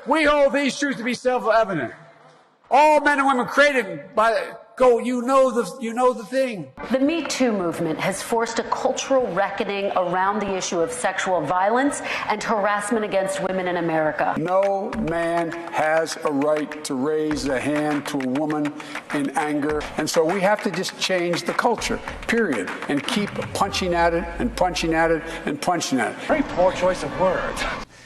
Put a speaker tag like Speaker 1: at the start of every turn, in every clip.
Speaker 1: We hold these truths to be self-evident. All men and women created by you know the thing.
Speaker 2: The Me Too movement has forced a cultural reckoning around the issue of sexual violence and harassment against women in America.
Speaker 1: No man has a right to raise a hand to a woman in anger. And so we have to just change the culture, period, and keep punching at it and punching at it and punching at it.
Speaker 3: Very poor choice of words.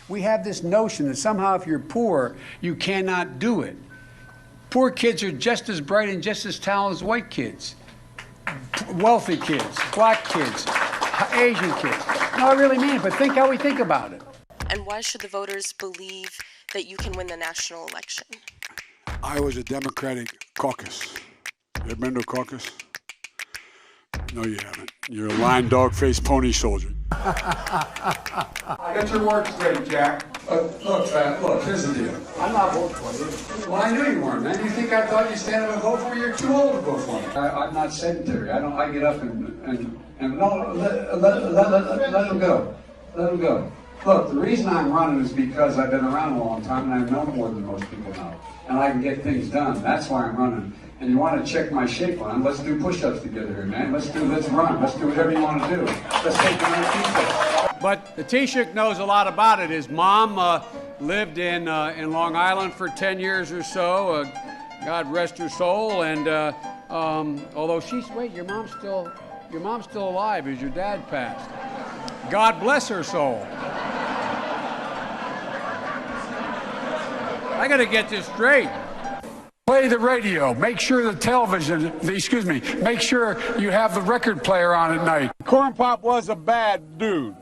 Speaker 1: We have this notion that somehow if you're poor, you cannot do it. Poor kids are just as bright and just as talented as white kids, wealthy kids, black kids, Asian kids. No, I really mean it, but think how we think about it.
Speaker 4: And why should the voters believe that you can win the national election?
Speaker 5: I was a Democratic caucus. You ever been to a caucus? No, you haven't. You're a lying, dog-faced pony soldier.
Speaker 1: I got your work straight, Jack. Look, here's the deal. I'm not voting for you. Well, I knew you weren't, man. You think I thought you'd stand up and vote for me? You're too old to vote for me. I'm not sedentary. I get up and no, let him go. Let him go. Look, the reason I'm running is because I've been around a long time and I know more than most people know. And I can get things done. That's why I'm running. And you want to check my shape on, let's do push-ups together here, man. Let's run. Let's do whatever you want to do. Let's take the T-shirt. But the Taoiseach knows a lot about it. His mom lived in Long Island for 10 years or so. God rest her soul. And although your mom's still alive as your dad passed. God bless her soul. I got to get this straight. Play the radio. Make sure make sure you have the record player on at night.
Speaker 5: Corn Pop was a bad dude,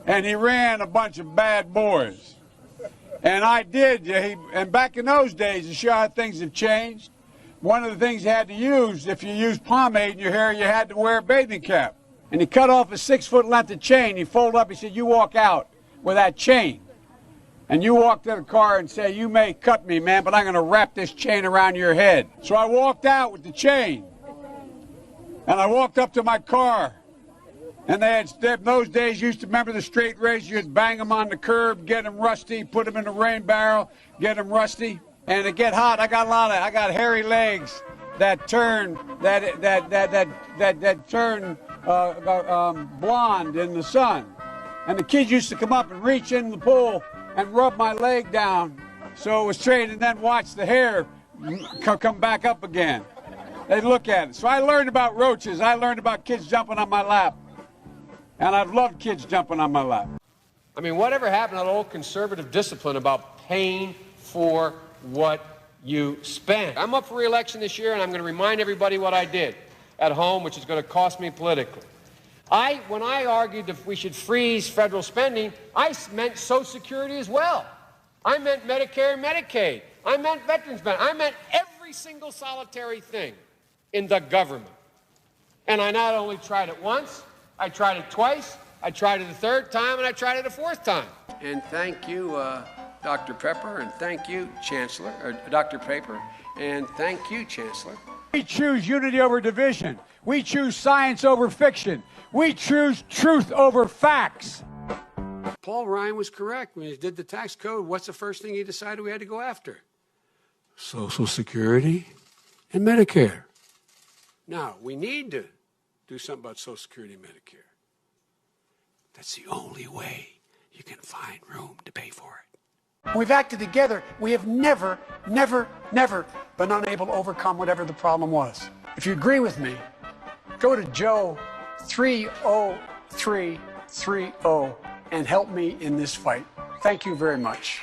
Speaker 5: and he ran a bunch of bad boys. And and back in those days, to show how things have changed, one of the things you had to use, if you used pomade in your hair, you had to wear a bathing cap. And he cut off a 6-foot length of chain. He folded up, he said, you walk out with that chain. And you walk to the car and say, you may cut me, man, but I'm going to wrap this chain around your head. So I walked out with the chain. And I walked up to my car. And they in those days, used to remember the straight razor. You'd bang them on the curb, get them rusty, put them in the rain barrel, get them rusty. And it get hot. I got hairy legs that turn, blonde in the sun. And the kids used to come up and reach in the pool and rub my leg down so it was straight, and then watch the hair come back up again. They'd look at it. So I learned about roaches. I learned about kids jumping on my lap. And I've loved kids jumping on my lap.
Speaker 6: I mean, whatever happened to that old conservative discipline about paying for what you spend? I'm up for re-election this year, and I'm going to remind everybody what I did at home, which is going to cost me politically. When I argued that we should freeze federal spending, I meant Social Security as well. I meant Medicare and Medicaid. I meant veterans benefits. I meant every single solitary thing in the government. And I not only tried it once, I tried it twice, I tried it a third time, and I tried it a fourth time. And thank you, Dr. Pepper, and thank you, Chancellor, or Dr. Paper, and thank you, Chancellor.
Speaker 5: We choose unity over division. We choose science over fiction. We choose truth over facts.
Speaker 1: Paul Ryan was correct. When he did the tax code, what's the first thing he decided we had to go after? Social Security and Medicare. Now, we need to do something about Social Security and Medicare. That's the only way you can find room to pay for it. We've acted together. We have never been unable to overcome whatever the problem was. If you agree with me, go to Joe 30330 and help me in this fight. Thank you very much.